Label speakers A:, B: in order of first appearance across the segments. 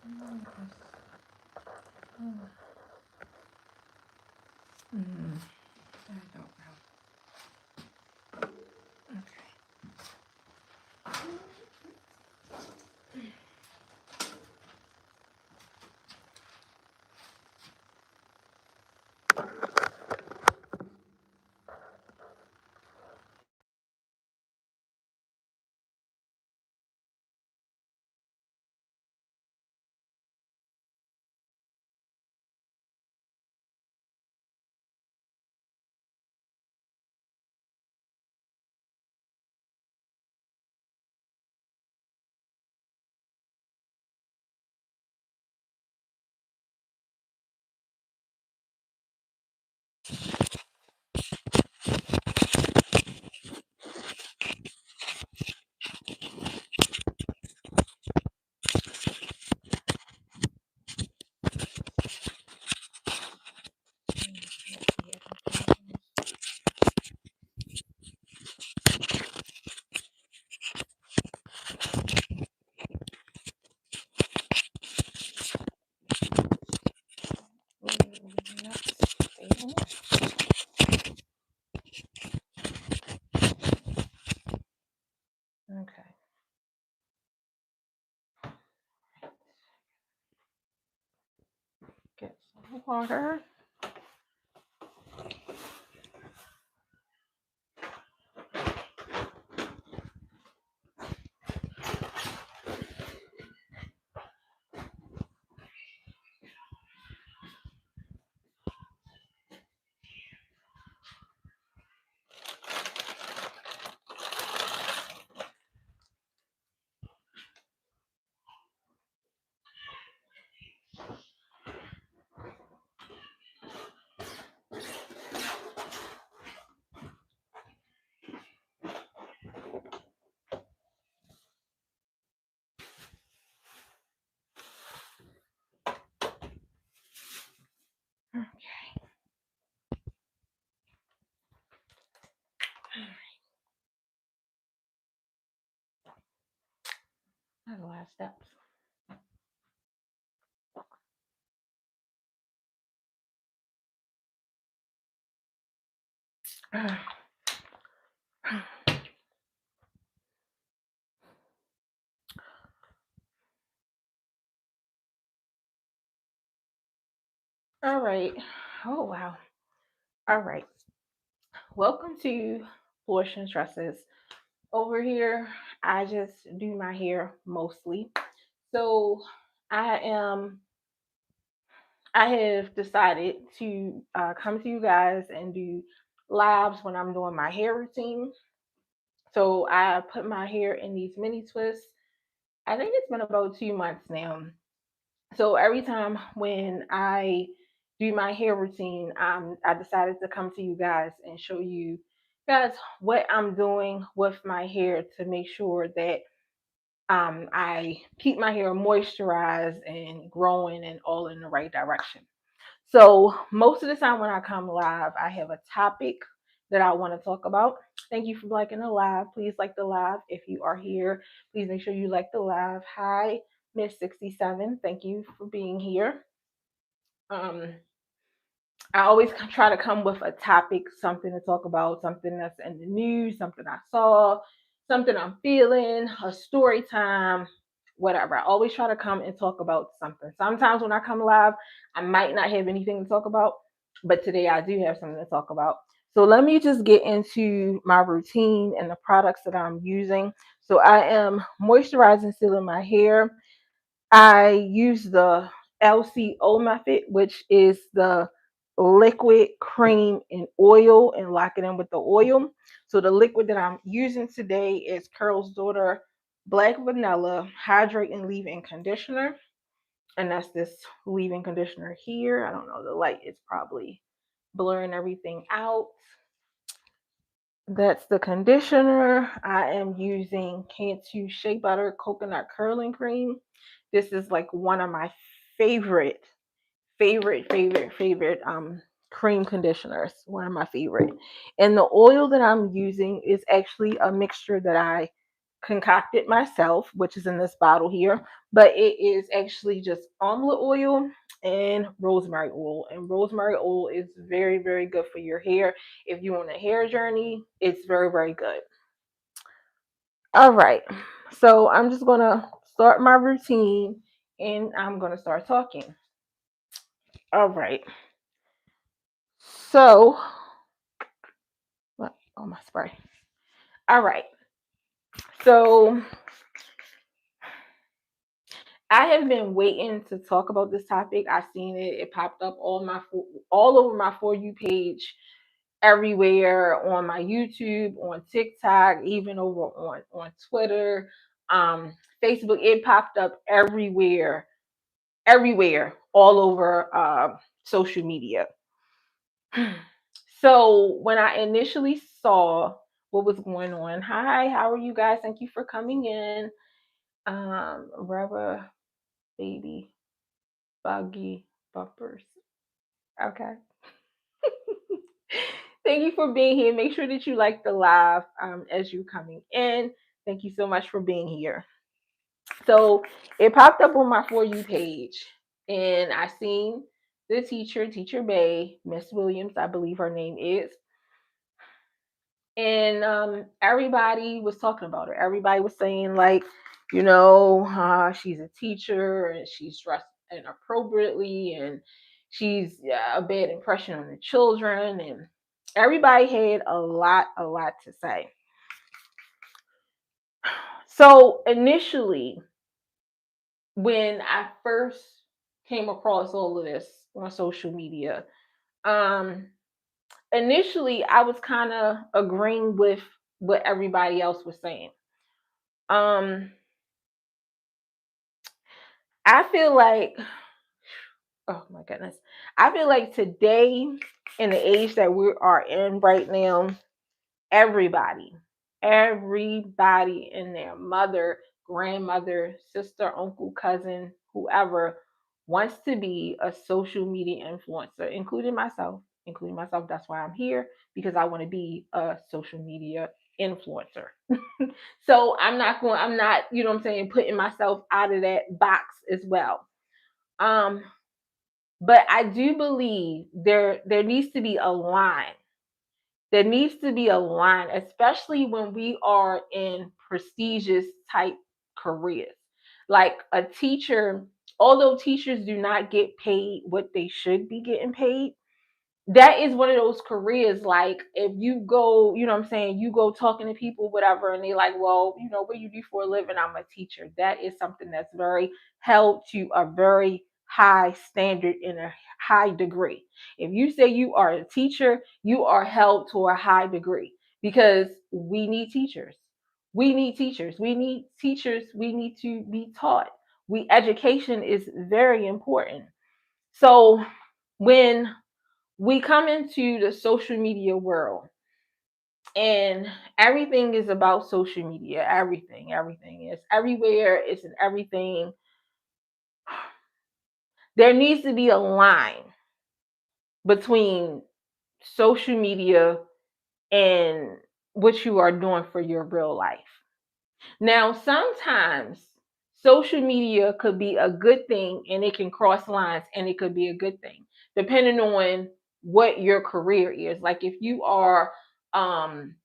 A: I don't know. Okay. Get some water. Okay. That's the last steps. All right. Oh wow. All right. Welcome to Portion Tresses. Over here, I just do my hair mostly. So I am. I have decided to come to you guys and do lives when I'm doing my hair routine. So I put my hair in these mini twists. I think it's been about 2 months now. So every time when I do my hair routine, I decided to come to you guys and show you guys what I'm doing with my hair to make sure that I keep my hair moisturized and growing and all in the right direction. So most of the time when I come live, I have a topic that I want to talk about. Thank you for liking the live. Please like the live if you are here. Please make sure you like the live. Hi, Miss 67. Thank you for being here. Um, I always try to come with a topic, something to talk about, something that's in the news, something I saw, something I'm feeling, a story time, whatever. I always try to come and talk about something. Sometimes when I come live, I might not have anything to talk about, but today I do have something to talk about. So let me just get into my routine and the products that I'm using. So I am moisturizing, sealing my hair. I use the LCO method, which is the liquid, cream, and oil, and lock it in with the oil. So the liquid that I'm using today is Curl's Daughter Black Vanilla Hydrate and Leave-In Conditioner. And that's this leave-in conditioner here. I don't know, the light is probably blurring everything out. That's the conditioner. I am using Cantu Shea Butter Coconut Curling Cream. This is like one of my favorite, favorite cream conditioners. One of my favorite. And the oil that I'm using is actually a mixture that I concocted myself, which is in this bottle here, but it is actually just almond oil and rosemary oil. And rosemary oil is very, very good for your hair. If you're on a hair journey, it's very, very good. All right. So I'm just going to start my routine and I'm going to start talking. All right. So, oh, my spray. All right. So I have been waiting to talk about this topic. I seen it. It popped up all over my For You page, everywhere on my YouTube, on TikTok, even over on Twitter, Facebook. It popped up everywhere, all over social media. So when I initially saw what was going on, hi, how are you guys? Thank you for coming in. Rubber baby buggy bumpers. Okay. Thank you for being here. Make sure that you like the live as you're coming in. Thank you so much for being here. So it popped up on my For You page, and I seen the Teacher Bay, Miss Williams, I believe her name is. And everybody was talking about her. Everybody was saying, like, she's a teacher and she's dressed inappropriately and she's a bad impression on the children. And everybody had a lot to say. So initially, when I first came across all of this on social media, initially I was kind of agreeing with what everybody else was saying. I feel like, oh my goodness, I feel like today, in the age that we are in right now, everybody and their mother, grandmother, sister, uncle, cousin, whoever wants to be a social media influencer, including myself. That's why I'm here, because I want to be a social media influencer. So I'm not, what I'm saying, putting myself out of that box as well. But I do believe there needs to be a line. There needs to be a line, especially when we are in prestigious type careers. Like a teacher, although teachers do not get paid what they should be getting paid, that is one of those careers. Like, if you go, you go talking to people, whatever, and they like, well, what you do for a living? I'm a teacher. That is something that's very held to a very high standard in a high degree. If you say you are a teacher, you are held to a high degree, because we need teachers. We need teachers. We need teachers. We need to be taught. Education is very important. So when we come into the social media world and everything is about social media, everything is everywhere, it's in everything. There needs to be a line between social media and what you are doing for your real life. Now, sometimes social media could be a good thing and it can cross lines, and it could be a good thing depending on what your career is. Like, um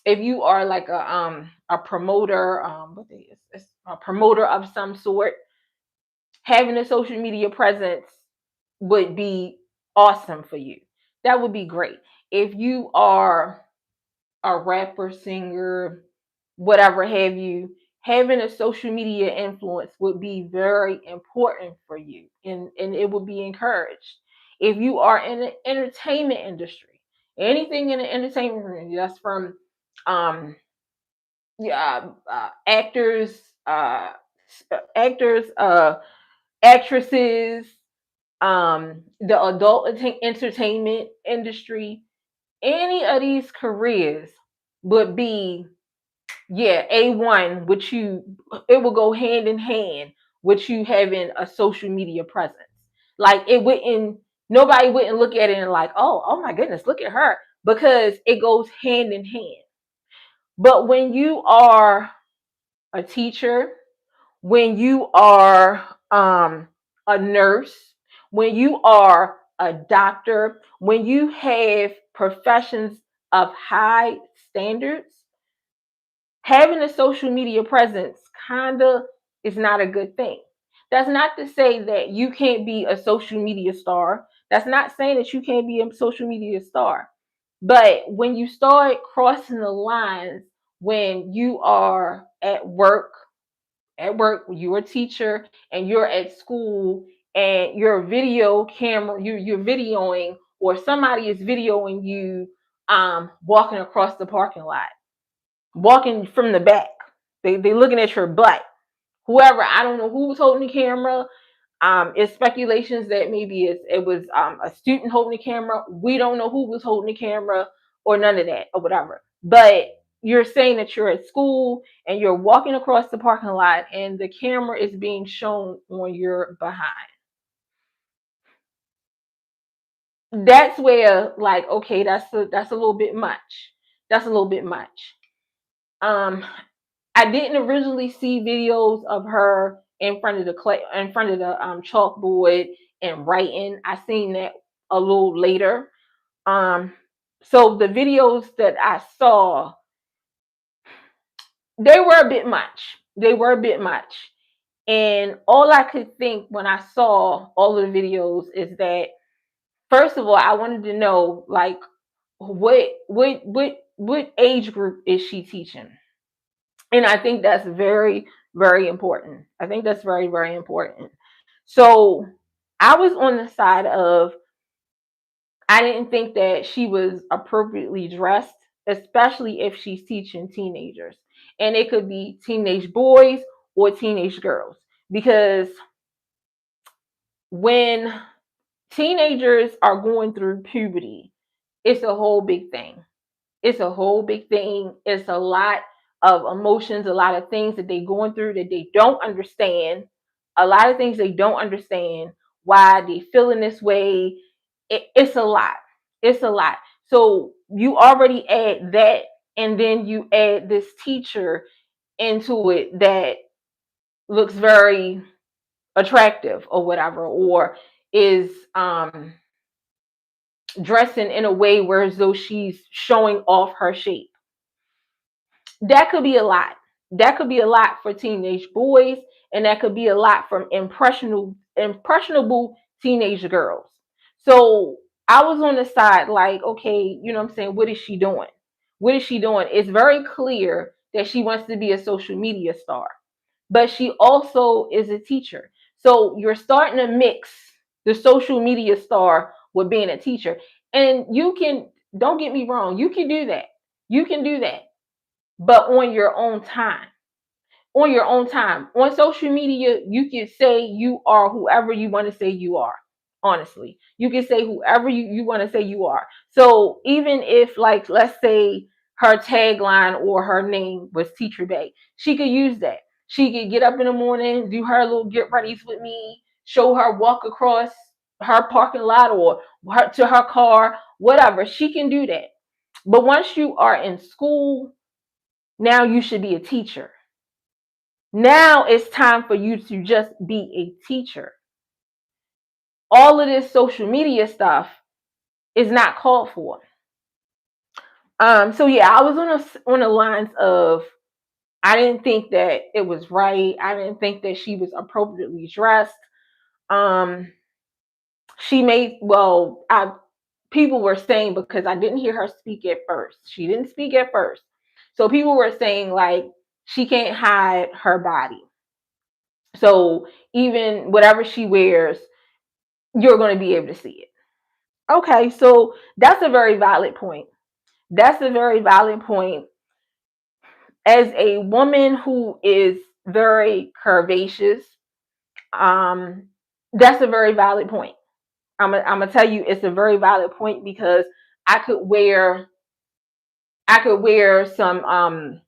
A: if you are like a promoter, what is it's a promoter of some sort, having a social media presence would be awesome for you. That would be great. If you are a rapper, singer, whatever have you, having a social media influence would be very important for you, and it would be encouraged. If you are in the entertainment industry, anything in the entertainment industry, that's from um yeah, actors, actors, actresses, the adult entertainment industry, any of these careers would be, yeah, A1, which it will go hand in hand with you having a social media presence. Like, nobody wouldn't look at it and like, oh my goodness, look at her, because it goes hand in hand. But when you are a teacher, when you are a nurse, when you are a doctor, when you have professions of high standards, having a social media presence kind of is not a good thing. That's not to say that you can't be a social media star. That's not saying that you can't be a social media star. But when you start crossing the lines, when you are at work, you're a teacher and you're at school and your video camera, you're videoing, or somebody is videoing you walking across the parking lot, walking from the back. They looking at your butt. Whoever, I don't know who was holding the camera. It's speculations that maybe it was a student holding the camera. We don't know who was holding the camera or none of that or whatever. But you're saying that you're at school and you're walking across the parking lot and the camera is being shown on your behind. That's where, like, okay, that's a little bit much. That's a little bit much. Um, I didn't originally see videos of her in front of the chalkboard and writing. I seen that a little later. Um, so the videos that I saw, they were a bit much. They were a bit much. And all I could think when I saw all of the videos is that, first of all, I wanted to know, like, what age group is she teaching? And I think that's very, very important. I think that's very, very important. So I was on the side of, I didn't think that she was appropriately dressed, especially if she's teaching teenagers. And it could be teenage boys or teenage girls. Because when teenagers are going through puberty, it's a whole big thing. It's a whole big thing. It's a lot of emotions, a lot of things that they're going through that they don't understand, a lot of things they don't understand, why they feeling this way. It's a lot. It's a lot. So you already add that, and then you add this teacher into it that looks very attractive or whatever, or is dressing in a way where as though she's showing off her shape. That could be a lot. That could be a lot for teenage boys, and that could be a lot from impressionable teenage girls. So I was on the side like, okay, you know what I'm saying? What is she doing? What is she doing? It's very clear that she wants to be a social media star, but she also is a teacher. So you're starting to mix the social media star with being a teacher. And you can, don't get me wrong, you can do that. You can do that, but on your own time. On your own time. On social media, you can say you are whoever you want to say you are. Honestly, you can say whoever you want to say you are. So even if, like, let's say her tagline or her name was Teacher Bay, she could use that. She could get up in the morning, do her little get readies with me, show her walk across her parking lot or her to her car, whatever. She can do that. But once you are in school, now you should be a teacher. Now it's time for you to just be a teacher. All of this social media stuff is not called for. So yeah, I was on the lines of, I didn't think that it was right. I didn't think that she was appropriately dressed. Um, she made, well, I people were saying, because I didn't hear her speak at first. She didn't speak at first. So people were saying, like, she can't hide her body. So even whatever she wears, you're going to be able to see it. Okay, so that's a very valid point. That's a very valid point. As a woman who is very curvaceous, um, that's a very valid point. I'm gonna tell you, it's a very valid point, because I could wear some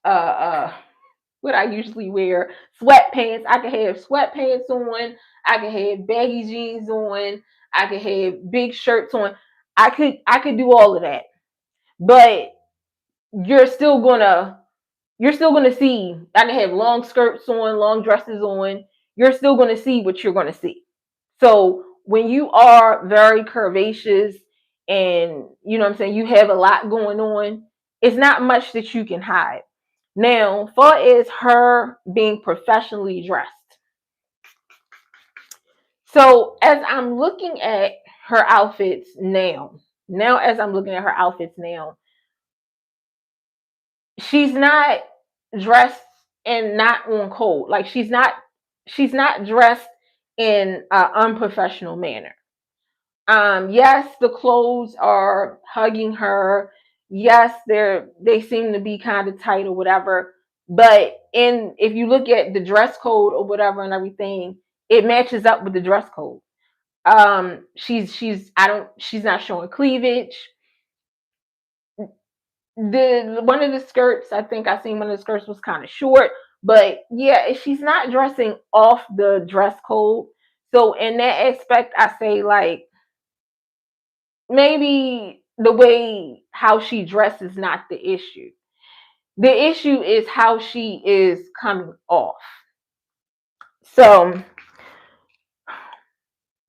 A: uh what I usually wear, sweatpants. I could have sweatpants on. I could have baggy jeans on. I could have big shirts on. I could do all of that. But you're still gonna you're still going to see, I can have long skirts on, long dresses on, you're still going to see what you're going to see. So when you are very curvaceous and you know what I'm saying, you have a lot going on, it's not much that you can hide. Now, far as her being professionally dressed. So as I'm looking at her outfits now as I'm looking at her outfits now, she's not dressed and not on code. Like she's not dressed in an unprofessional manner. Yes, the clothes are hugging her. Yes, they seem to be kind of tight or whatever. But in if you look at the dress code or whatever and everything, it matches up with the dress code. She's not showing cleavage. The one of the skirts, I think I seen one of the skirts was kind of short, but yeah, she's not dressing off the dress code. So in that aspect, I say like maybe the way how she dresses is not the issue. The issue is how she is coming off. So,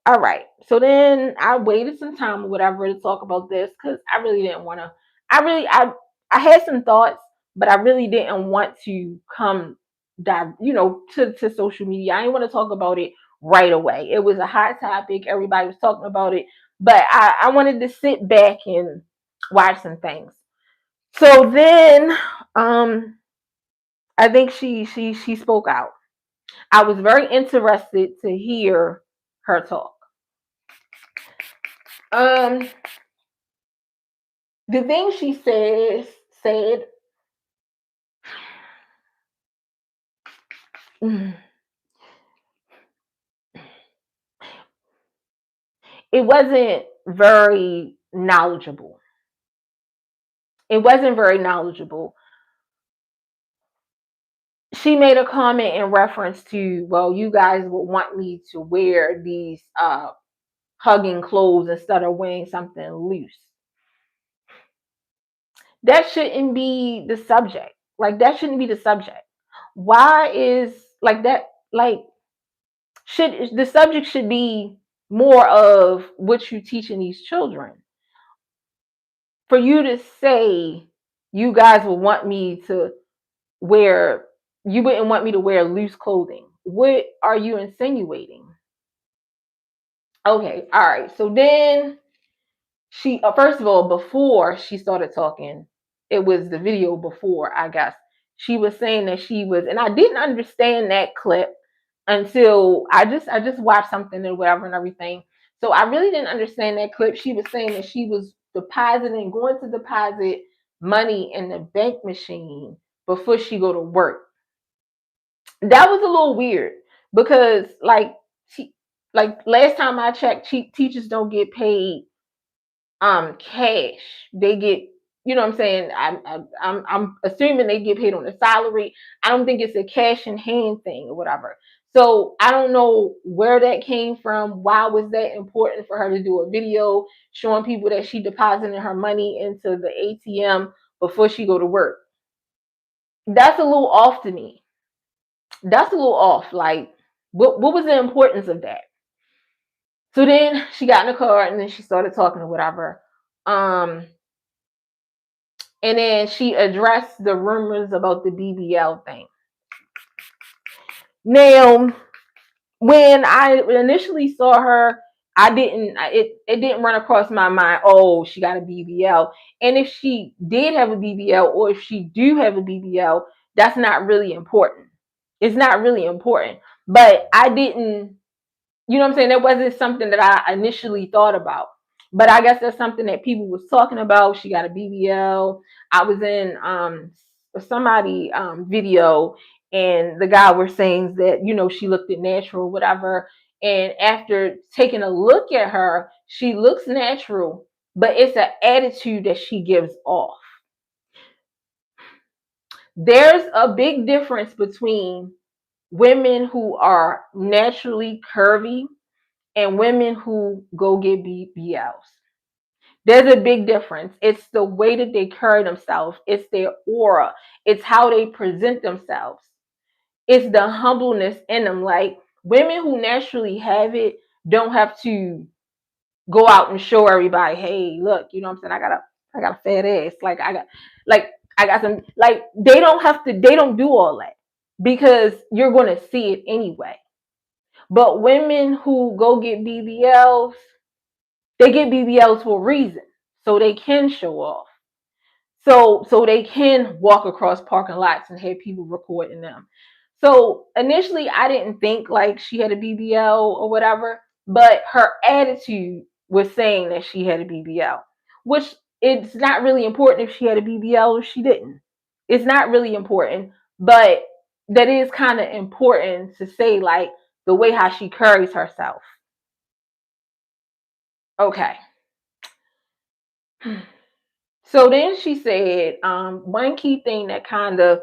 A: all right. So then I waited some time or whatever to talk about this because I really didn't want to. I had some thoughts, but I really didn't want to come dive, to social media. I didn't want to talk about it right away. It was a hot topic. Everybody was talking about it, but I wanted to sit back and watch some things. So then, I think she spoke out. I was very interested to hear her talk. Um, the thing she said, mm, it wasn't very knowledgeable. It wasn't very knowledgeable. She made a comment in reference to, well, you guys would want me to wear these hugging clothes instead of wearing something loose. That shouldn't be the subject. Like that shouldn't be the subject. Why is like that? Like should the subject should be more of what you teaching these children? For you to say you guys would want me to wear, you wouldn't want me to wear loose clothing. What are you insinuating? Okay, all right. So then she first of all, before she started talking, it was the video before, I guess. She was saying that she was, and I didn't understand that clip until I just watched something and whatever and everything. So I really didn't understand that clip. She was saying that she was depositing, going to deposit money in the bank machine before she go to work. That was a little weird because like last time I checked, teachers don't get paid cash. They get, you know what I'm saying, I'm assuming they get paid on the salary. I don't think it's a cash in hand thing or whatever. So I don't know where that came from. Why was that important for her to do a video showing people that she deposited her money into the ATM before she go to work? That's a little off to me. That's a little off. Like what was the importance of that? So then she got in the car and then she started talking or whatever. Um, and then she addressed the rumors about the BBL thing. Now, when I initially saw her, it didn't run across my mind, oh, she got a BBL. And if she did have a BBL or if she do have a BBL, that's not really important. It's not really important. But I didn't, you know what I'm saying? That wasn't something that I initially thought about. But I guess that's something that people was talking about. She got a BBL. I was in somebody video and the guy was saying that, she looked at natural, whatever. And after taking a look at her, she looks natural, but it's an attitude that she gives off. There's a big difference between women who are naturally curvy and women who go get BBLs. There's a big difference. It's the way that they carry themselves, it's their aura, it's how they present themselves, it's the humbleness in them. Like women who naturally have it don't have to go out and show everybody, hey, look, you know what I'm saying? I got a fat ass. Like I got some, like they don't do all that because you're gonna see it anyway. But women who go get BBLs, they get BBLs for a reason. So they can show off. So they can walk across parking lots and have people recording them. So initially I didn't think like she had a BBL or whatever, but her attitude was saying that she had a BBL, which it's not really important if she had a BBL or she didn't. It's not really important, but that is kind of important to say, like the way how she carries herself. Okay. So then she said, one key thing that kind of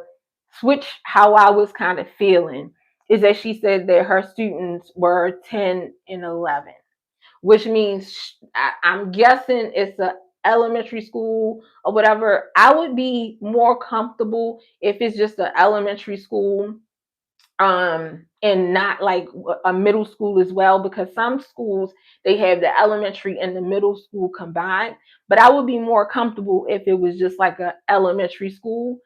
A: switched how I was kind of feeling is that she said that her students were 10 and 11, which means I'm guessing it's a elementary school or whatever. I would be more comfortable if it's just an elementary school, and not like a middle school as well, because some schools they have the elementary and the middle school combined. But I would be more comfortable if it was just like a elementary school.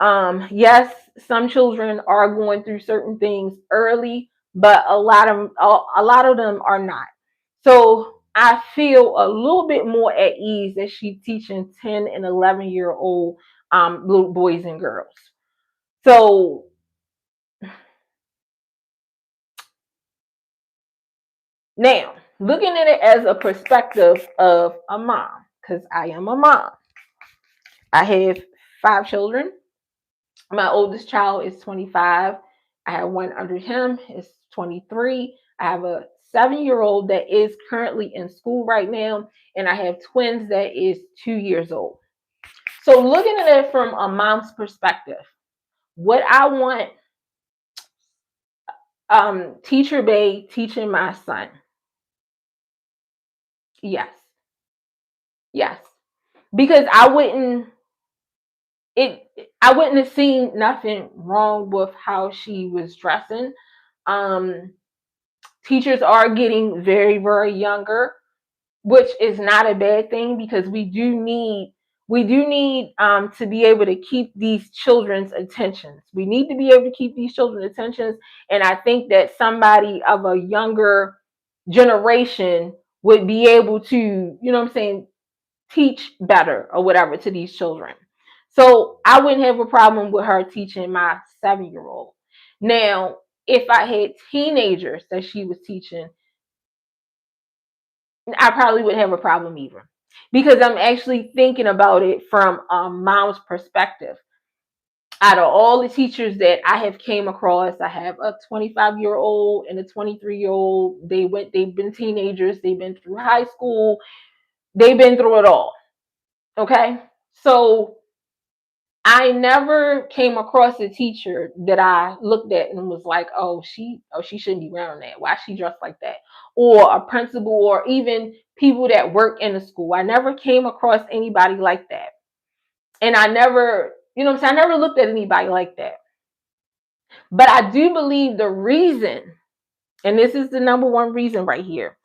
A: Yes, some children are going through certain things early, but a lot of them are not. So I feel a little bit more at ease that she's teaching 10 and 11-year old little boys and girls. So now, looking at it as a perspective of a mom, because I am a mom, I have 5 children. My oldest child is 25. I have one under him, is 23. I have a 7-year old that is currently in school right now, and I have twins that is 2 years old. So, looking at it from a mom's perspective, what I want Teacher Bay teaching my son. Yes, yes. Because it I wouldn't have seen nothing wrong with how she was dressing. Um, Teachers are getting very, very younger, which is not a bad thing because we do need to be able to keep these children's attentions. We need to be able to keep these children's attentions, and I think that somebody of a younger generation would be able to, you know what I'm saying, teach better or whatever to these children. So I wouldn't have a problem with her teaching my 7-year old. Now, if I had teenagers that she was teaching, I probably wouldn't have a problem either. Because I'm actually thinking about it from a mom's perspective. Out of all the teachers that I have came across, I have a 25-year-old and a 23-year-old. They've been teenagers, they've been through high school, they've been through it all. Okay. So I never came across a teacher that I looked at and was like, she shouldn't be wearing that. Why she dressed like that? Or a principal or even people that work in the school. I never came across anybody like that. And I never, you know what I'm saying? I never looked at anybody like that. But I do believe the reason, and this is the number one reason right here.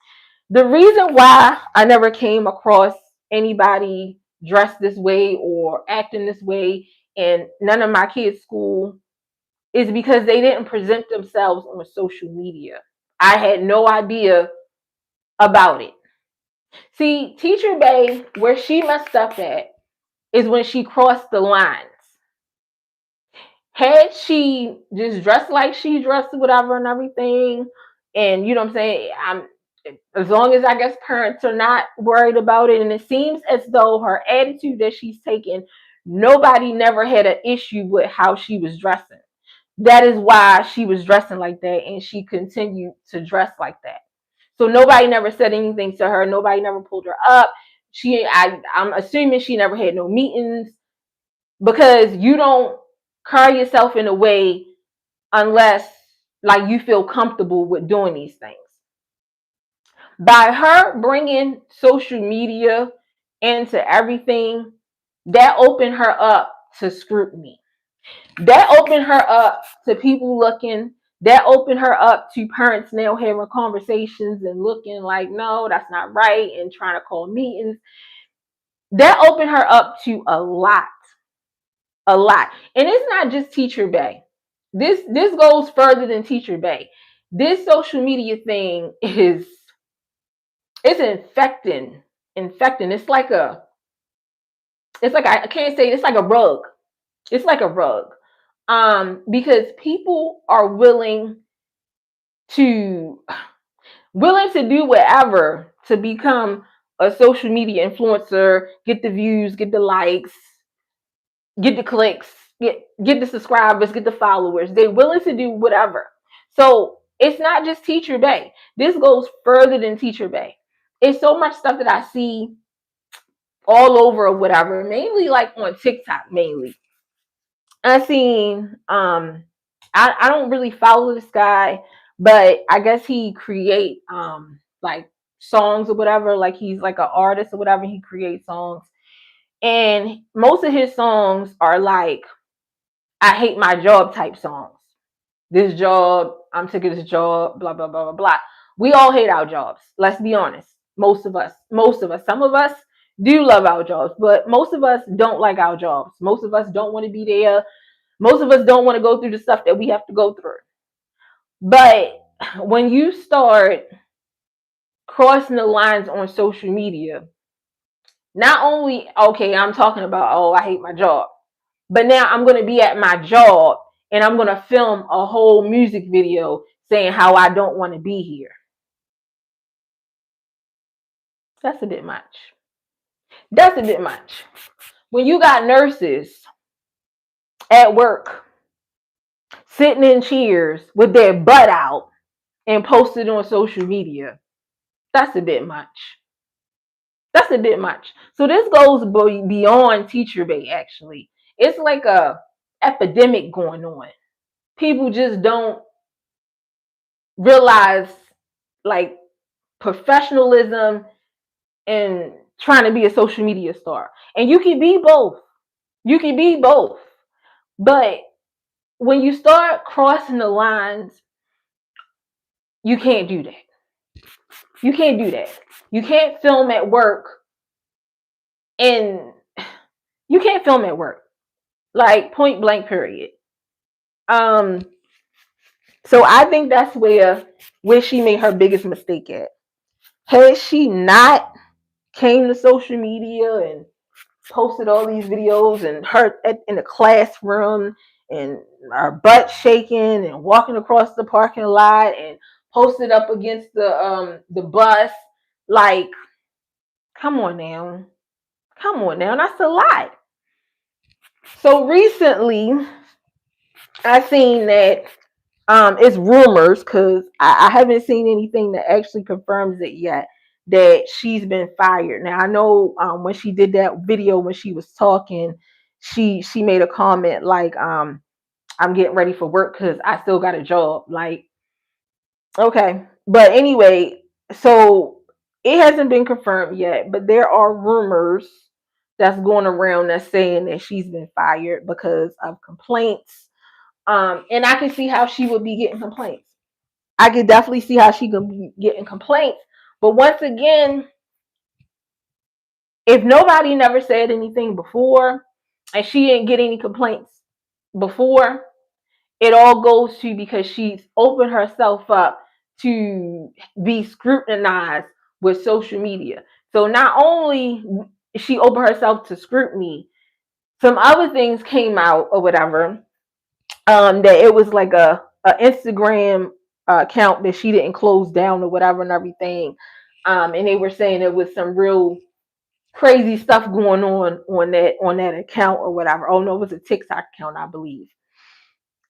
A: The reason why I never came across anybody dressed this way or acting this way in none of my kids' school is because they didn't present themselves on social media. I had no idea about it. See, Teacher Bay, where she messed up at is when she crossed the lines. Had she just dressed like she dressed, whatever, and everything, and you know what I'm saying, as long as I guess parents are not worried about it, and it seems as though her attitude that she's taken, nobody never had an issue with how she was dressing. That is why she was dressing like that, and she continued to dress like that. So nobody never said anything to her. Nobody never pulled her up. I'm assuming she never had no meetings because you don't carry yourself in a way unless like you feel comfortable with doing these things. By her bringing social media into everything, that opened her up to scrutiny. That opened her up to people looking. That opened her up to parents now having conversations and looking like, no, that's not right, and trying to call meetings. That opened her up to a lot, a lot. And it's not just Teacher Bay. This goes further than Teacher Bay. This social media thing is it's infecting. It's like I can't say it's like a rug. It's like a rug. Because people are to willing to do whatever to become a social media influencer, get the views, get the likes, get the clicks, get the subscribers, get the followers. They're willing to do whatever. So it's not just Teacher Bay. This goes further than Teacher Bay. It's so much stuff that I see all over or whatever, mainly like on TikTok, mainly. I seen I don't really follow this guy, but I guess he create like songs or whatever, like he's like an artist or whatever, he creates songs. And most of his songs are like I hate my job type songs. This job, I'm sick of this job, blah blah blah blah blah. We all hate our jobs. Let's be honest. Most of us. Some of us do love our jobs, but most of us don't like our jobs. Most of us don't want to be there. Most of us don't want to go through the stuff that we have to go through. But when you start crossing the lines on social media, not only, okay, I'm talking about, oh, I hate my job, but now I'm going to be at my job and I'm going to film a whole music video saying how I don't want to be here. That's a bit much. That's a bit much. When you got nurses at work sitting in chairs with their butt out and posted on social media, that's a bit much. That's a bit much. So this goes beyond Teacher Bay, actually. It's like a epidemic going on. People just don't realize like professionalism and trying to be a social media star. And you can be both. You can be both. But when you start crossing the lines, you can't do that. You can't do that. You can't film at work and you can't film at work. Like point blank period. Um so I think that's where she made her biggest mistake at. Had she not came to social media and posted all these videos and her in the classroom and our butt shaking and walking across the parking lot and posted up against the bus, like, come on now, that's a lot. So recently I seen that it's rumors because I haven't seen anything that actually confirms it yet that she's been fired. Now I know when she did that video when she was talking, she made a comment like I'm getting ready for work because I still got a job. Like, okay, but anyway, so it hasn't been confirmed yet, but there are rumors that's going around that's saying that she's been fired because of complaints. And I can see how she would be getting complaints. I could definitely see how she could be getting complaints. But once again, if nobody never said anything before and she didn't get any complaints before, it all goes to because she's opened herself up to be scrutinized with social media. So not only she opened herself to scrutiny, some other things came out or whatever. That it was like a Instagram account that she didn't close down or whatever and everything. And they were saying there was some real crazy stuff going on that account or whatever. Oh no, it was a TikTok account, I believe.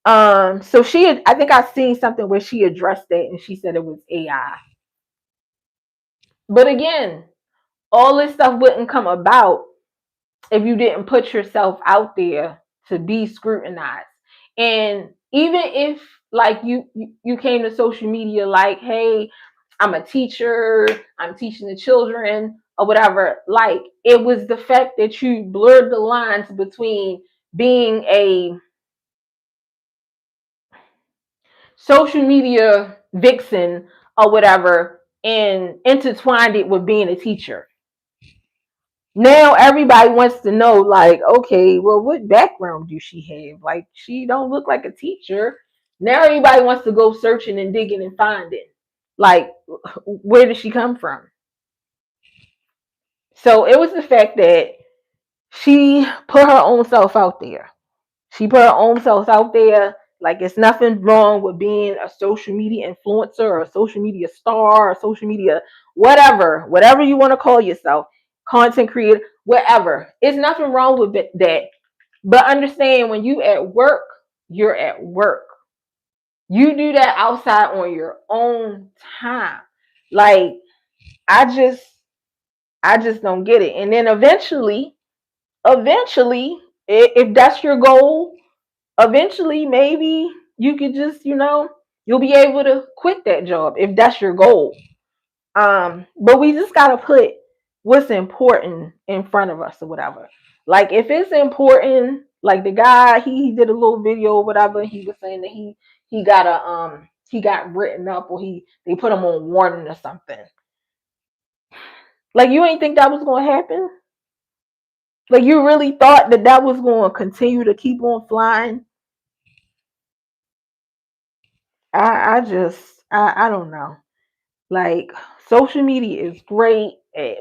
A: So I think I seen something where she addressed that and she said it was AI. But again, all this stuff wouldn't come about if you didn't put yourself out there to be scrutinized. And even if like you came to social media like, hey, I'm a teacher, I'm teaching the children or whatever. Like, it was the fact that you blurred the lines between being a social media vixen or whatever and intertwined it with being a teacher. Now everybody wants to know, like, okay, well, what background do she have? Like, she don't look like a teacher. Now everybody wants to go searching and digging and finding, like, where did she come from? So it was the fact that she put her own self out there. She put her own self out there. Like, it's nothing wrong with being a social media influencer or a social media star or social media whatever you want to call yourself, content creator, whatever. It's nothing wrong with that. But understand, when you at work, you're at work. You do that outside on your own time. Like, I just I just don't get it. And then eventually, if that's your goal, eventually maybe you could just, you'll be able to quit that job if that's your goal. But we just gotta put what's important in front of us or whatever. Like, if it's important, like the guy, he did a little video or whatever, he was saying that he got written up, or they put him on warning or something. Like, you ain't think that was gonna happen? Like, you really thought that was gonna continue to keep on flying? I don't know. Like, social media is great,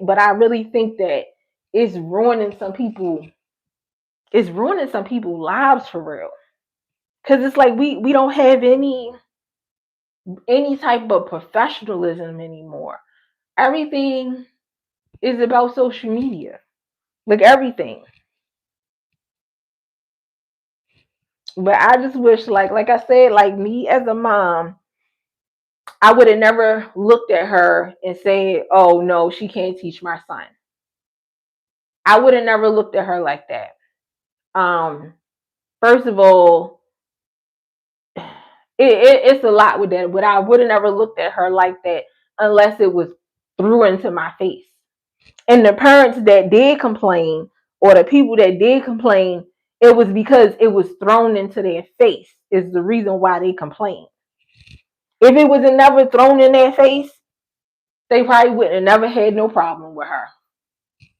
A: but I really think that it's ruining some people. It's ruining some people's lives for real. Cause it's like we don't have any type of professionalism anymore. Everything is about social media. Like, everything. But I just wish, like I said, like, me as a mom, I would have never looked at her and said, "Oh no, she can't teach my son." I would have never looked at her like that. Um, First of all, it's a lot with that, but I would have never looked at her like that unless it was through into my face. And the parents that did complain, or the people that did complain, it was because it was thrown into their face, is the reason why they complained. If it was never thrown in their face, they probably would have never had no problem with her.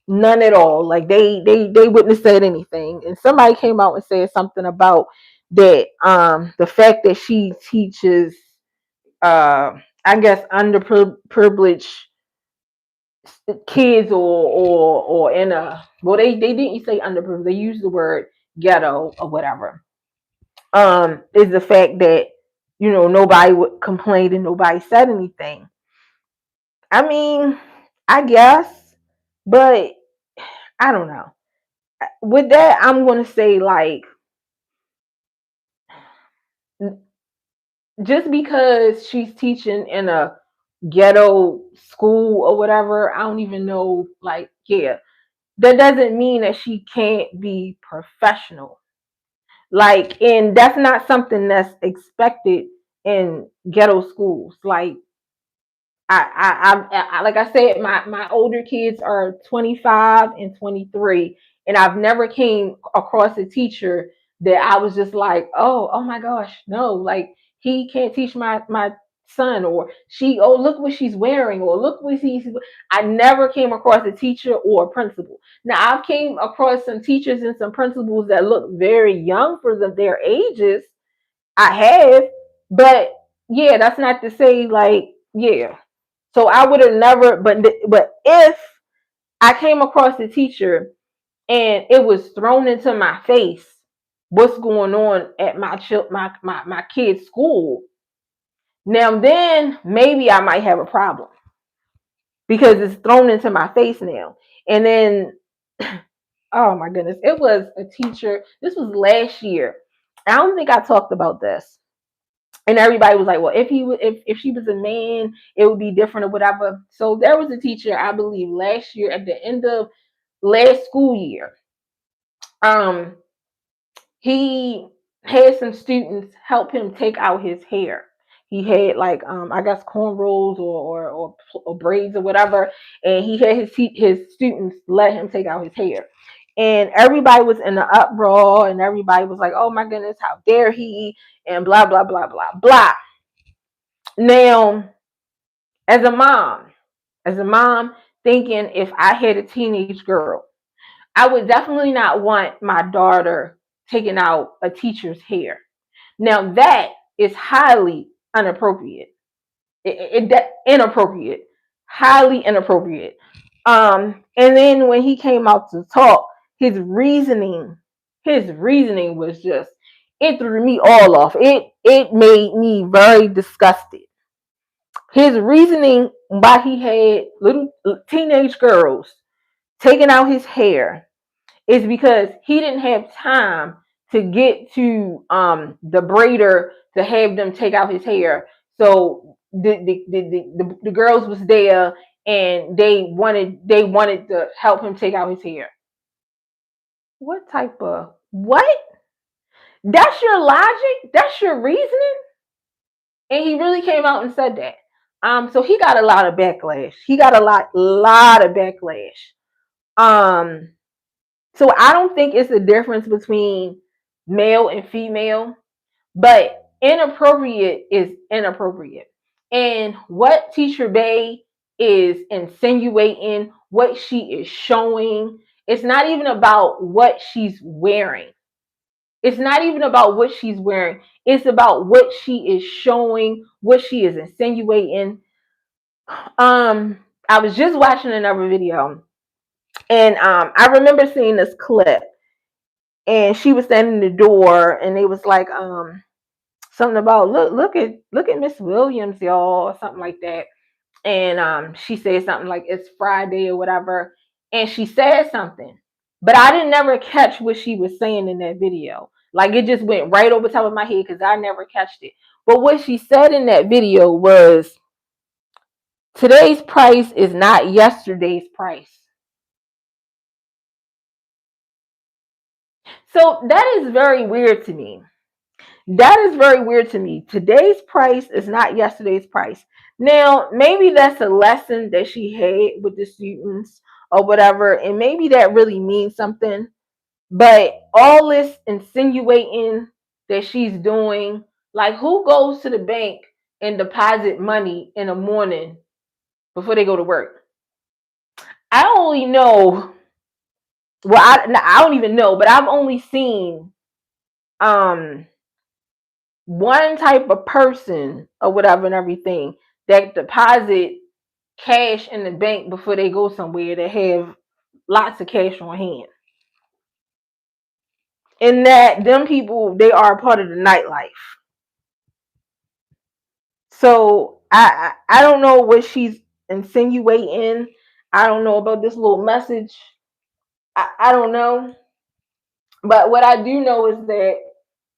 A: None at all. Like, they wouldn't have said anything. And somebody came out and said something about that, the fact that she teaches, I guess, underprivileged kids, or in a, well, they didn't say underprivileged, they used the word ghetto or whatever. Is the fact that, nobody would complain and nobody said anything. I mean, I guess, but I don't know. With that, I'm gonna say, like, just because she's teaching in a ghetto school or whatever, I don't even know, like, yeah, that doesn't mean that she can't be professional. Like, and that's not something that's expected in ghetto schools. Like, like I said, my older kids are 25 and 23, and I've never came across a teacher that I was just like, oh my gosh, no, like, he can't teach my son, or she, oh, look what she's wearing, or look what he's. I never came across a teacher or a principal. Now, I've came across some teachers and some principals that look very young for their ages. I have, but yeah, that's not to say, like, yeah. So I would have never, but if I came across a teacher and it was thrown into my face what's going on at my kid's school, now then maybe I might have a problem, because it's thrown into my face now. And then, oh my goodness, it was a teacher. This was last year. I don't think I talked about this. And everybody was like, well, if she was a man, it would be different or whatever. So there was a teacher, I believe, last year, at the end of last school year. He had some students help him take out his hair. He had like I guess cornrows or braids or whatever, and he had his students let him take out his hair, and everybody was in the uproar, and everybody was like, "Oh my goodness, how dare he?" and blah blah blah blah blah. Now, as a mom, thinking if I had a teenage girl, I would definitely not want my daughter taking out a teacher's hair. Now that is highly inappropriate. Inappropriate, highly inappropriate. And then when he came out to talk, his reasoning was just, it threw me all off. It made me very disgusted. His reasoning why he had little teenage girls taking out his hair is because he didn't have time to get to the braider to have them take out his hair. So the girls was there and they wanted to help him take out his hair. What type of what? That's your logic? That's your reasoning? And he really came out and said that. So he got a lot of backlash. He got a lot of backlash. Um, So I don't think it's a difference between male and female, but inappropriate is inappropriate. And what Teacher Bay is insinuating, what she is showing, it's not even about what she's wearing. It's not even about what she's wearing. It's about what she is showing, what she is insinuating. I was just watching another video, and I remember seeing this clip, and she was standing in the door, and it was like something about look at Miss Williams, y'all, or something like that. And she said something like it's Friday or whatever, and she said something, but I didn't never catch what she was saying in that video. Like it just went right over top of my head because I never catched it. But what she said in that video was, today's price is not yesterday's price. So that is very weird to me. That is very weird to me. Today's price is not yesterday's price. Now, maybe that's a lesson that she had with the students or whatever, and maybe that really means something. But all this insinuating that she's doing, like who goes to the bank and deposit money in the morning before they go to work? I only know, well, I don't even know, but I've only seen um one type of person or whatever and everything that deposit cash in the bank before they go somewhere that have lots of cash on hand. And that them people, they are a part of the nightlife. So I don't know what she's insinuating. I don't know about this little message. I don't know. But what I do know is that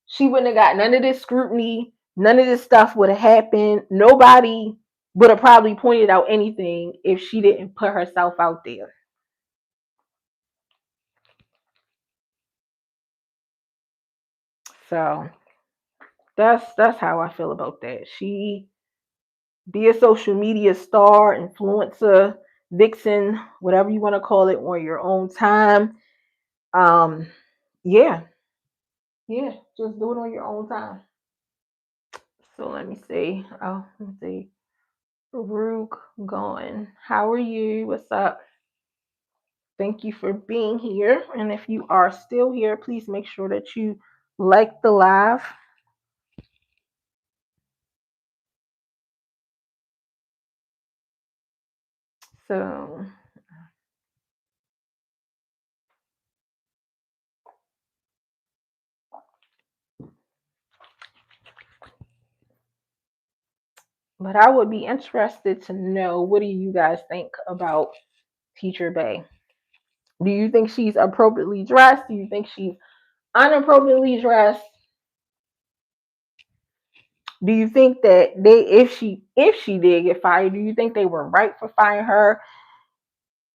A: she wouldn't have got none of this scrutiny. None of this stuff would have happened. Nobody would have probably pointed out anything if she didn't put herself out there. So that's how I feel about that. She be a social media star, influencer, vixen, whatever you want to call it, on your own time. Um, yeah, yeah, just do it on your own time. So let me see. Oh, let me see. Farouk going. How are you? What's up? Thank you for being here. And if you are still here, please make sure that you like the live. So, but I would be interested to know, what do you guys think about Teacher Bay? Do you think she's appropriately dressed? Do you think she's unappropriately dressed? Do you think that if she did get fired, do you think they were right for firing her?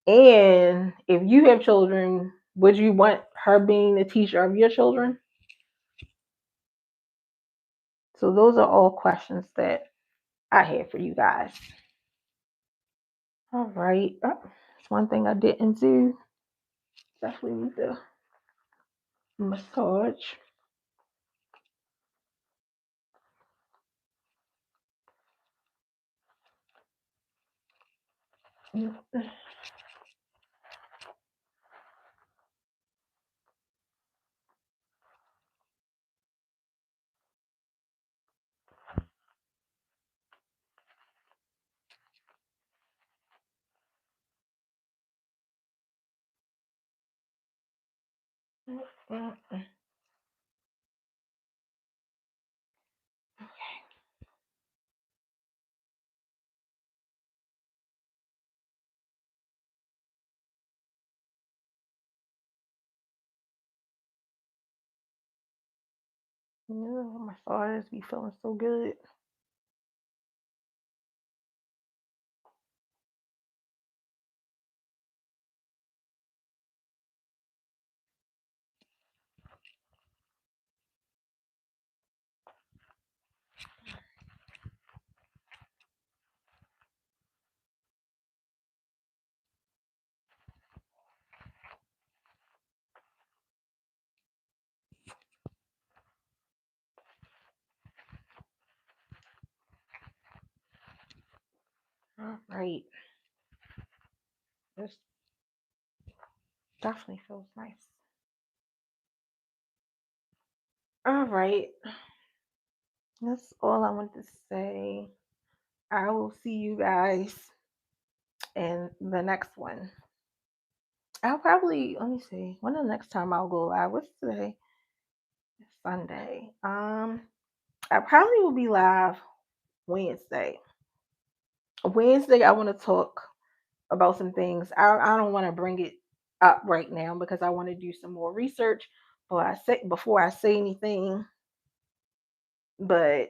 A: And if you have children, would you want her being the teacher of your children? So those are all questions that I had for you guys. All right. That's one thing I didn't do. Definitely need to massage. My massages be feeling so good. All right. This definitely feels nice. All right. That's all I want to say. I will see you guys in the next one. I'll probably let me see. When the next time I'll go live? What's today? It's Sunday. I probably will be live Wednesday. Wednesday, I want to talk about some things. I don't want to bring it up right now because I want to do some more research before I say anything. But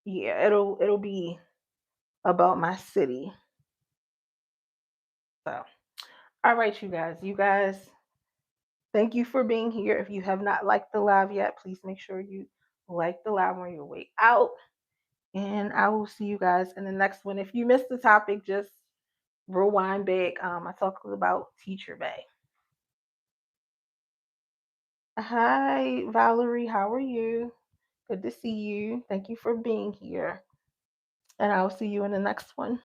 A: yeah, it'll be about my city. So, all right, you guys. You guys, thank you for being here. If you have not liked the live yet, please make sure you like the live on your way out. And I will see you guys in the next one. If you missed the topic, just rewind back. I talked about Teacher Bay. Hi, Valerie. How are you? Good to see you. Thank you for being here. And I'll see you in the next one.